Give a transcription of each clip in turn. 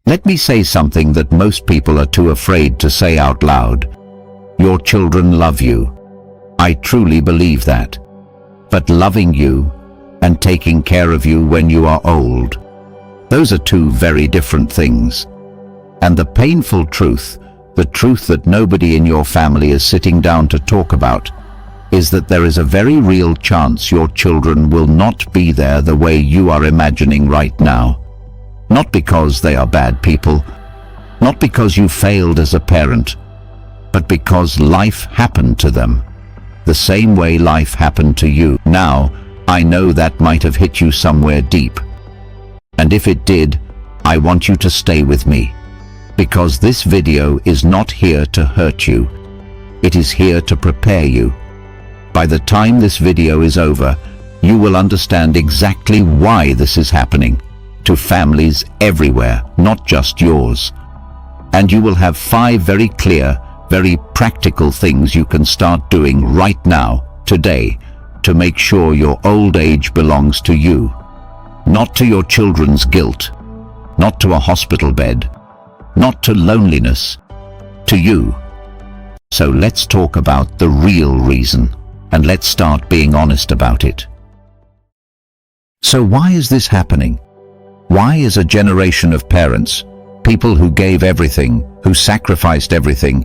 Let me say something that most people are too afraid to say out loud. Your children love you. I truly believe that. But loving you and taking care of you when you are old, those are two very different things. And the painful truth, the truth that nobody in your family is sitting down to talk about, is that there is a very real chance your children will not be there the way you are imagining right now. Not because they are bad people, not because you failed as a parent, but because life happened to them, the same way life happened to you. Now, I know that might have hit you somewhere deep. And if it did, I want you to stay with me, because this video is not here to hurt you. It is here to prepare you. By the time this video is over, you will understand exactly why this is happening to families everywhere, not just yours. And you will have 5 very clear, very practical things you can start doing right now, today, to make sure your old age belongs to you. Not to your children's guilt, not to a hospital bed, not to loneliness, to you. So let's talk about the real reason, and let's start being honest about it. So why is this happening? Why is a generation of parents, people who gave everything, who sacrificed everything,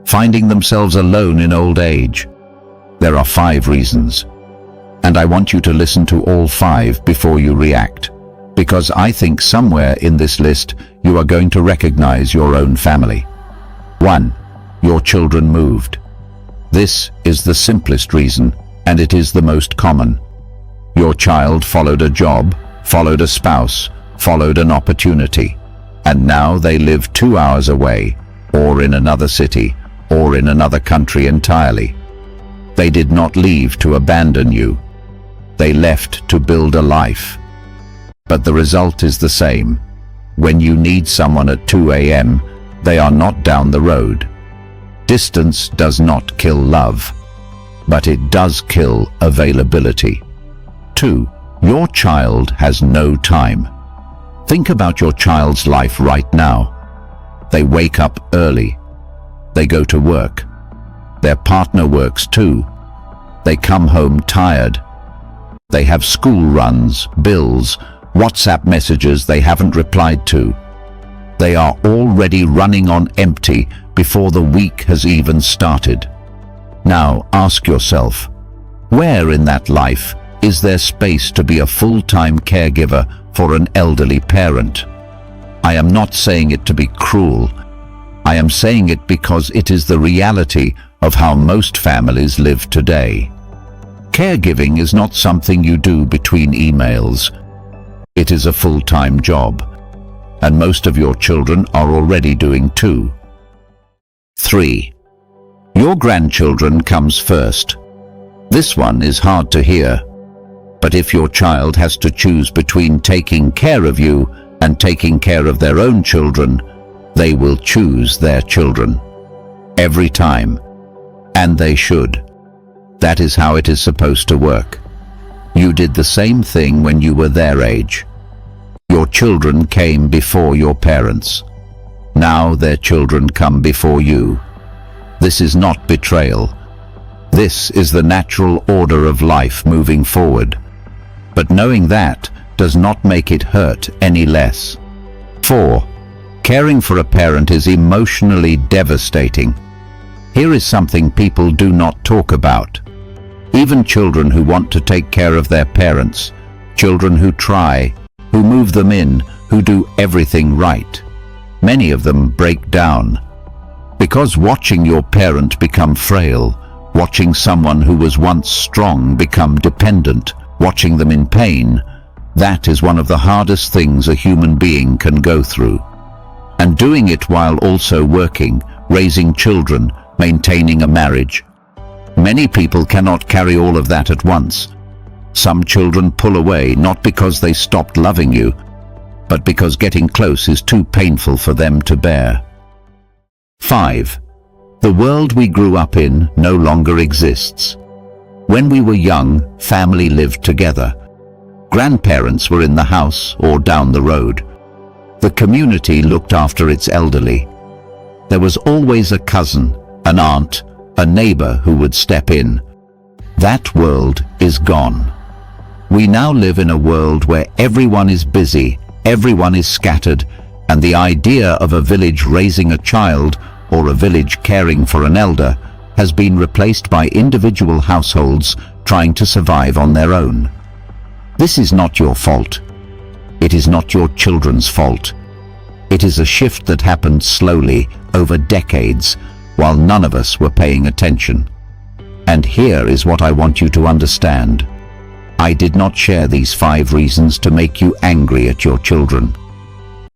finding themselves alone in old age? There are 5 reasons. And I want you to listen to all 5 before you react, because I think somewhere in this list you are going to recognize your own family. 1. Your children moved. This is the simplest reason, and it is the most common. Your child followed a job, followed a spouse, followed an opportunity, and now they live 2 hours away, or in another city, or in another country entirely. They did not leave to abandon you. They left to build a life. But the result is the same. When you need someone at 2 a.m., they are not down the road. Distance does not kill love, but it does kill availability. 2. Your child has no time. Think about your child's life right now. They wake up early. They go to work. Their partner works too. They come home tired. They have school runs, bills, WhatsApp messages they haven't replied to. They are already running on empty before the week has even started. Now ask yourself, where in that life is there space to be a full-time caregiver for an elderly parent? I am not saying it to be cruel. I am saying it because it is the reality of how most families live today. Caregiving is not something you do between emails. It is a full-time job, and most of your children are already doing too. 3. Your grandchildren comes first. This one is hard to hear, but if your child has to choose between taking care of you and taking care of their own children, they will choose their children. Every time. And they should. That is how it is supposed to work. You did the same thing when you were their age. Your children came before your parents. Now their children come before you. This is not betrayal. This is the natural order of life moving forward. But knowing that does not make it hurt any less. 4. Caring for a parent is emotionally devastating. Here is something people do not talk about. Even children who want to take care of their parents, children who try, who move them in, who do everything right, many of them break down. Because watching your parent become frail, watching someone who was once strong become dependent, watching them in pain, that is one of the hardest things a human being can go through. And doing it while also working, raising children, maintaining a marriage. Many people cannot carry all of that at once. Some children pull away not because they stopped loving you, but because getting close is too painful for them to bear. 5. The world we grew up in no longer exists. When we were young, family lived together. Grandparents were in the house or down the road. The community looked after its elderly. There was always a cousin, an aunt, a neighbor who would step in. That world is gone. We now live in a world where everyone is busy, everyone is scattered, and the idea of a village raising a child or a village caring for an elder has been replaced by individual households trying to survive on their own. This is not your fault. It is not your children's fault. It is a shift that happened slowly over decades while none of us were paying attention. And here is what I want you to understand. I did not share these 5 reasons to make you angry at your children,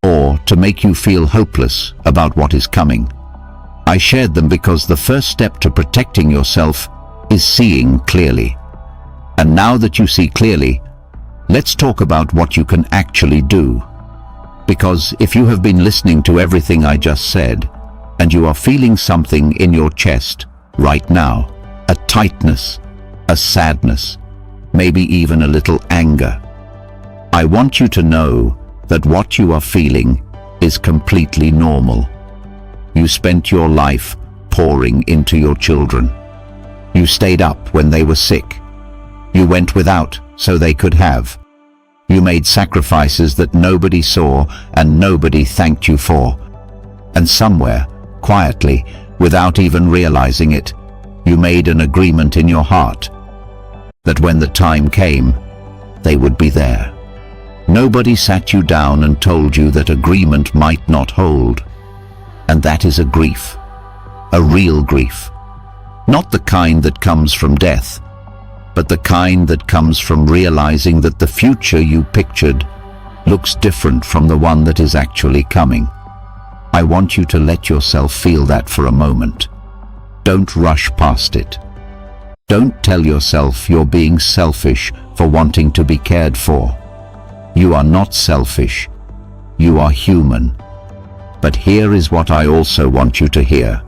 or to make you feel hopeless about what is coming. I shared them because the first step to protecting yourself is seeing clearly. And now that you see clearly, let's talk about what you can actually do. Because if you have been listening to everything I just said, and you are feeling something in your chest right now, a tightness, a sadness, maybe even a little anger, I want you to know that what you are feeling is completely normal. You spent your life pouring into your children. You stayed up when they were sick. You went without so they could have. You made sacrifices that nobody saw and nobody thanked you for. And somewhere, quietly, without even realizing it, you made an agreement in your heart that when the time came, they would be there. Nobody sat you down and told you that agreement might not hold. And that is a grief, a real grief. Not the kind that comes from death, but the kind that comes from realizing that the future you pictured looks different from the one that is actually coming. I want you to let yourself feel that for a moment. Don't rush past it. Don't tell yourself you're being selfish for wanting to be cared for. You are not selfish. You are human. But here is what I also want you to hear.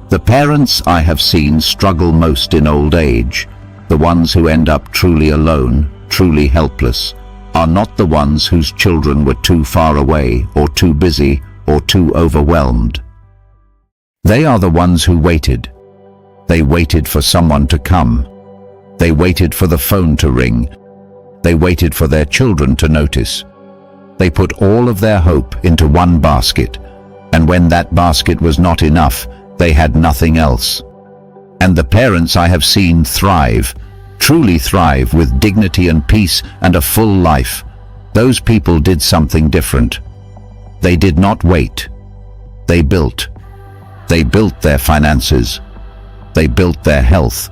The parents I have seen struggle most in old age, the ones who end up truly alone, truly helpless, are not the ones whose children were too far away or too busy or too overwhelmed. They are the ones who waited. They waited for someone to come. They waited for the phone to ring. They waited for their children to notice. They put all of their hope into one basket, and when that basket was not enough, they had nothing else. And the parents I have seen thrive, truly thrive with dignity and peace and a full life. Those people did something different. They did not wait. They built. They built their finances. They built their health.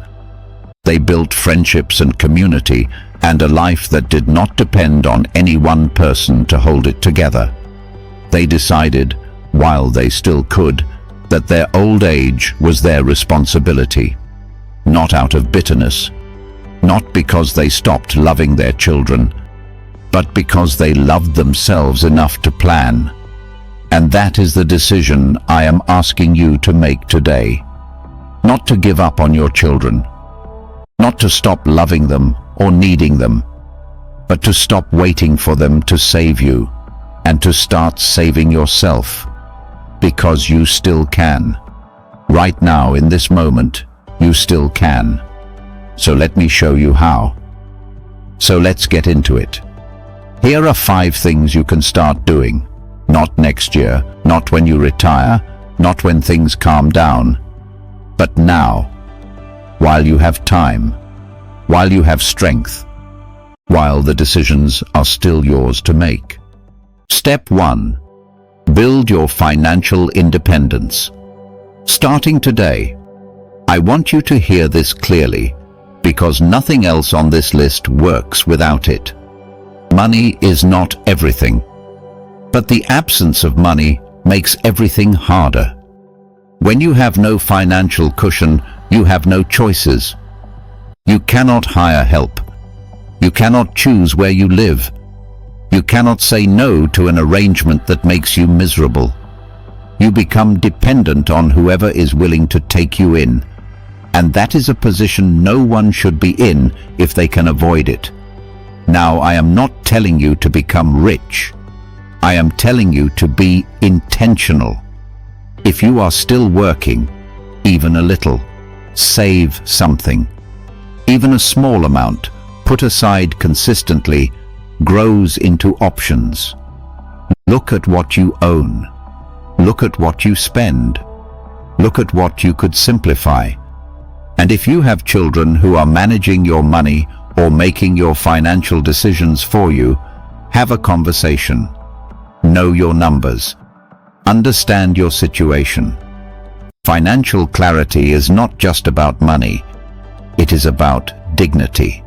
They built friendships and community and a life that did not depend on any one person to hold it together. They decided, while they still could, that their old age was their responsibility. Not out of bitterness, not because they stopped loving their children, but because they loved themselves enough to plan. And that is the decision I am asking you to make today. Not to give up on your children, not to stop loving them or needing them, but to stop waiting for them to save you and to start saving yourself, because you still can. Right now, in this moment, you still can. So let me show you how. So let's get into it. Here are 5 things you can start doing. Not next year, not when you retire, not when things calm down, but now, while you have time, while you have strength, while the decisions are still yours to make. Step 1. Build your financial independence. Starting today, I want you to hear this clearly, because nothing else on this list works without it. Money is not everything, but the absence of money makes everything harder. When you have no financial cushion, you have no choices. You cannot hire help. You cannot choose where you live. You cannot say no to an arrangement that makes you miserable. You become dependent on whoever is willing to take you in, and that is a position no one should be in if they can avoid it. Now, I am not telling you to become rich. I am telling you to be intentional. If you are still working, even a little, save something. Even a small amount, put aside consistently, grows into options. Look at what you own. Look at what you spend. Look at what you could simplify. And if you have children who are managing your money or making your financial decisions for you, have a conversation. Know your numbers. Understand your situation. Financial clarity is not just about money. It is about dignity.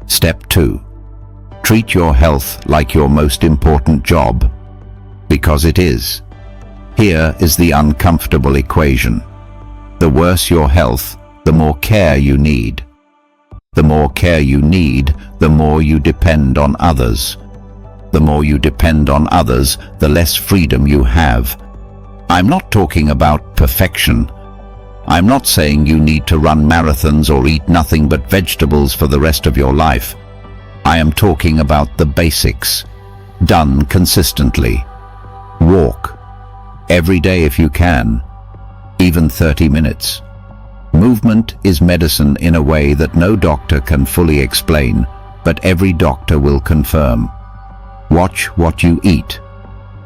Step 2. Treat your health like your most important job. Because it is. Here is the uncomfortable equation. The worse your health, the more care you need. The more care you need, the more you depend on others. The more you depend on others, the less freedom you have. I'm not talking about perfection. I'm not saying you need to run marathons or eat nothing but vegetables for the rest of your life. I am talking about the basics, done consistently. Walk. Every day if you can, even 30 minutes. Movement is medicine in a way that no doctor can fully explain, but every doctor will confirm. Watch what you eat,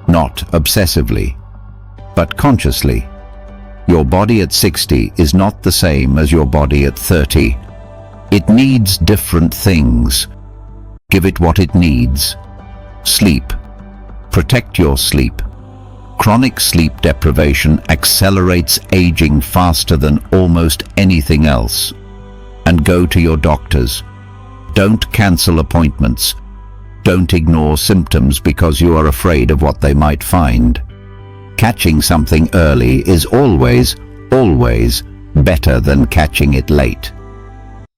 not obsessively, but consciously. Your body at 60 is not the same as your body at 30. It needs different things. Give it what it needs. Sleep. Protect your sleep. Chronic sleep deprivation accelerates aging faster than almost anything else. And go to your doctors. Don't cancel appointments. Don't ignore symptoms because you are afraid of what they might find. Catching something early is always, always better than catching it late.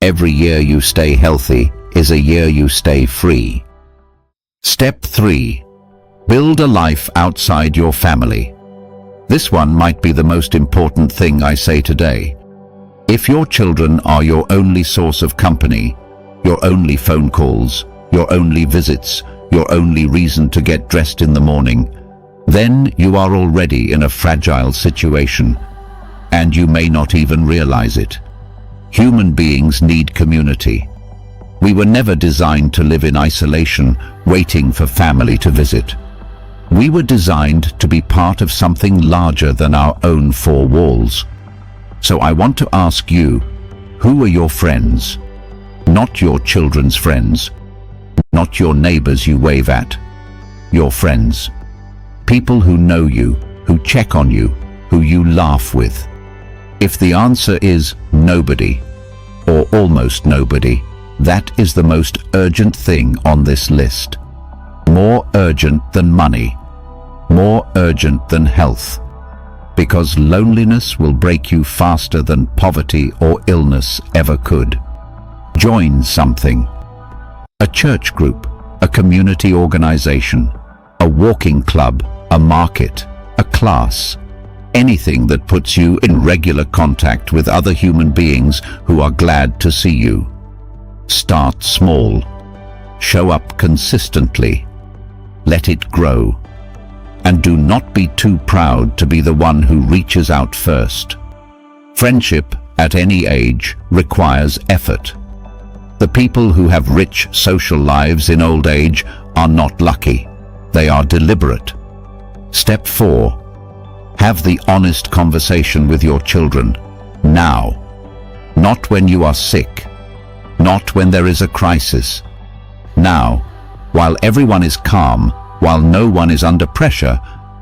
Every year you stay healthy is a year you stay free. Step 3. Build a life outside your family. This one might be the most important thing I say today. If your children are your only source of company, your only phone calls, your only visits, your only reason to get dressed in the morning, then you are already in a fragile situation, and you may not even realize it. Human beings need community. We were never designed to live in isolation, waiting for family to visit. We were designed to be part of something larger than our own four walls. So I want to ask you, who are your friends? Not your children's friends. Not your neighbors you wave at. Your friends. People who know you, who check on you, who you laugh with. If the answer is nobody, or almost nobody, that is the most urgent thing on this list. More urgent than money. More urgent than health. Because loneliness will break you faster than poverty or illness ever could. Join something. A church group, a community organization, a walking club, a market, a class. Anything that puts you in regular contact with other human beings who are glad to see you. Start small. Show up consistently. Let it grow. And do not be too proud to be the one who reaches out first. Friendship at any age requires effort. The people who have rich social lives in old age are not lucky. They are deliberate. Step 4. Have the honest conversation with your children, now. Not when you are sick. Not when there is a crisis. Now, while everyone is calm, while no one is under pressure,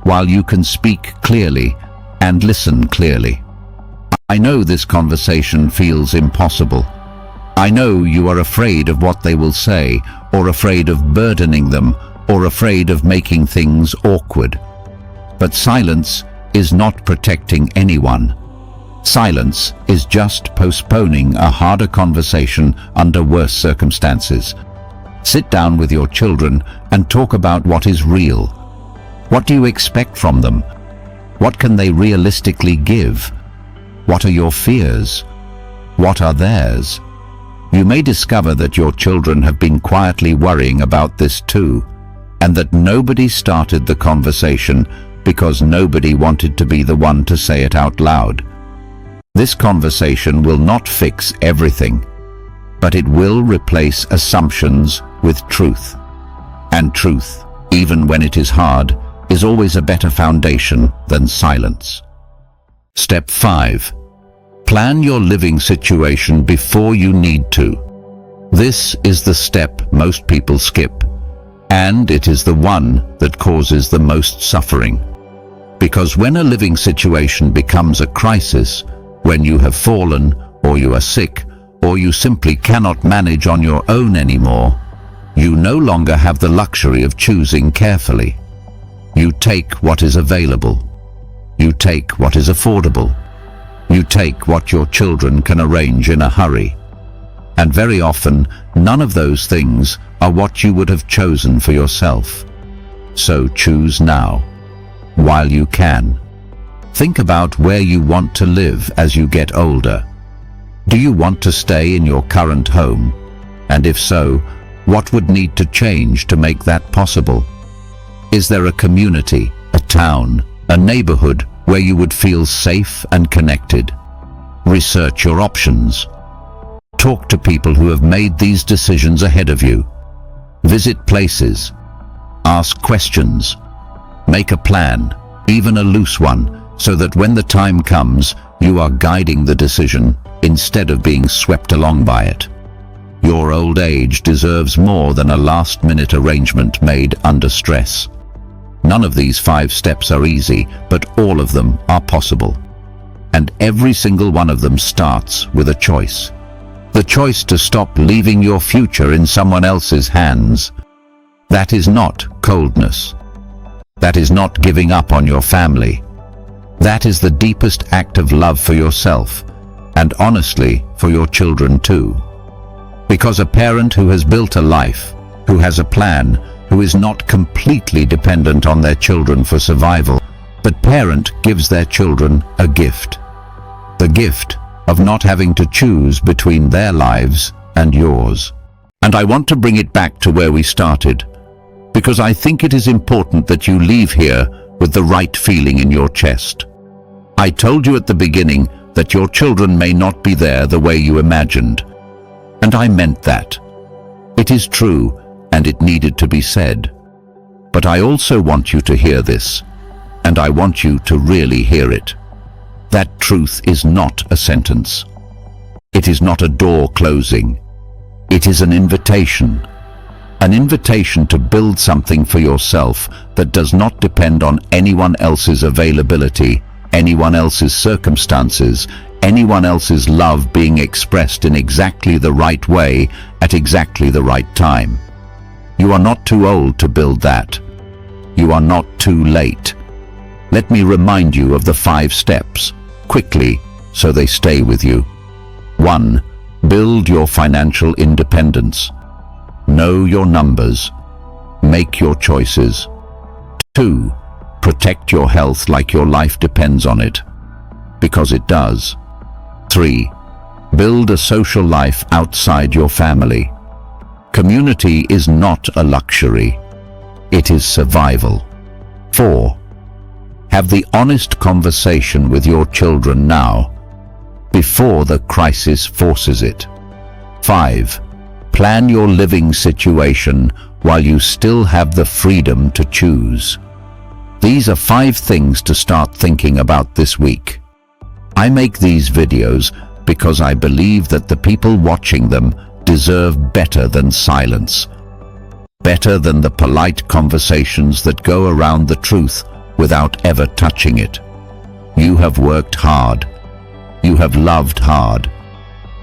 while you can speak clearly and listen clearly. I know this conversation feels impossible. I know you are afraid of what they will say, or afraid of burdening them, or afraid of making things awkward. But silence is not protecting anyone. Silence is just postponing a harder conversation under worse circumstances. Sit down with your children and talk about what is real. What do you expect from them? What can they realistically give? What are your fears? What are theirs? You may discover that your children have been quietly worrying about this too. and that nobody started the conversation because nobody wanted to be the one to say it out loud. This conversation will not fix everything, but it will replace assumptions with truth. And truth, even when it is hard, is always a better foundation than silence. Step 5. Plan your living situation before you need to. This is the step most people skip, and it is the one that causes the most suffering. Because when a living situation becomes a crisis, when you have fallen, or you are sick, or you simply cannot manage on your own anymore, you no longer have the luxury of choosing carefully. You take what is available. You take what is affordable. You take what your children can arrange in a hurry. And very often, none of those things are what you would have chosen for yourself. So choose now, while you can. Think about where you want to live as you get older. Do you want to stay in your current home? And if so, what would need to change to make that possible? Is there a community, a town, a neighborhood where you would feel safe and connected? Research your options. Talk to people who have made these decisions ahead of you. Visit places. Ask questions. Make a plan, even a loose one, so that when the time comes, you are guiding the decision instead of being swept along by it. Your old age deserves more than a last-minute arrangement made under stress. None of these 5 steps are easy, but all of them are possible. And every single one of them starts with a choice. The choice to stop leaving your future in someone else's hands. That is not coldness. That is not giving up on your family. That is the deepest act of love for yourself, and honestly, for your children too. Because a parent who has built a life, who has a plan, who is not completely dependent on their children for survival, but parent gives their children a gift. The gift of not having to choose between their lives and yours. And I want to bring it back to where we started, because I think it is important that you leave here with the right feeling in your chest. I told you at the beginning that your children may not be there the way you imagined, and I meant that. It is true, and it needed to be said. But I also want you to hear this, and I want you to really hear it. That truth is not a sentence. It is not a door closing. It is an invitation. An invitation to build something for yourself that does not depend on anyone else's availability, anyone else's circumstances, anyone else's love being expressed in exactly the right way at exactly the right time. You are not too old to build that. You are not too late. Let me remind you of the 5 steps, quickly, so they stay with you. 1. Build your financial independence. Know your numbers. Make your choices. 2. Protect your health like your life depends on it, because it does. 3. Build a social life outside your family. Community is not a luxury. It is survival. 4. Have the honest conversation with your children now, before the crisis forces it. 5. Plan your living situation while you still have the freedom to choose. These are 5 things to start thinking about this week. I make these videos because I believe that the people watching them deserve better than silence. Better than the polite conversations that go around the truth without ever touching it. You have worked hard. You have loved hard.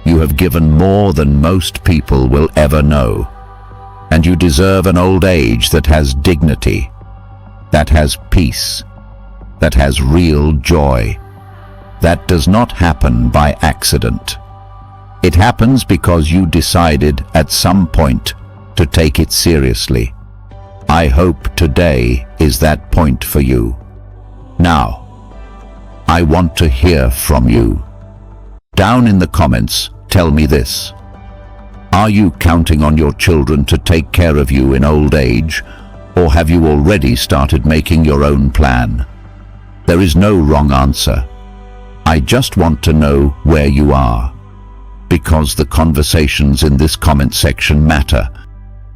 You have given more than most people will ever know. And you deserve an old age that has dignity, that has peace, that has real joy. That does not happen by accident. It happens because you decided at some point to take it seriously. I hope today is that point for you. Now, I want to hear from you. Down in the comments, tell me this. Are you counting on your children to take care of you in old age, Or have you already started making your own plan? There is no wrong answer. I just want to know where you are. Because the conversations in this comment section matter.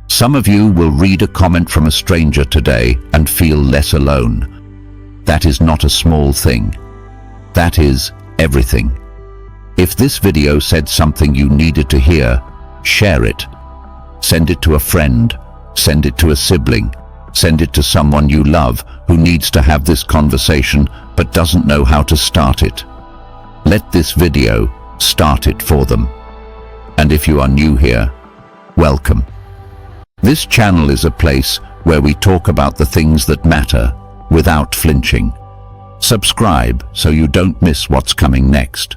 Some of you will read a comment from a stranger today and feel less alone. That is not a small thing. That is everything. If this video said something you needed to hear, share it. Send it to a friend. Send it to a sibling. Send it to someone you love who needs to have this conversation but doesn't know how to start it. Let this video start it for them. And if you are new here, welcome. This channel is a place where we talk about the things that matter without flinching. Subscribe so you don't miss what's coming next.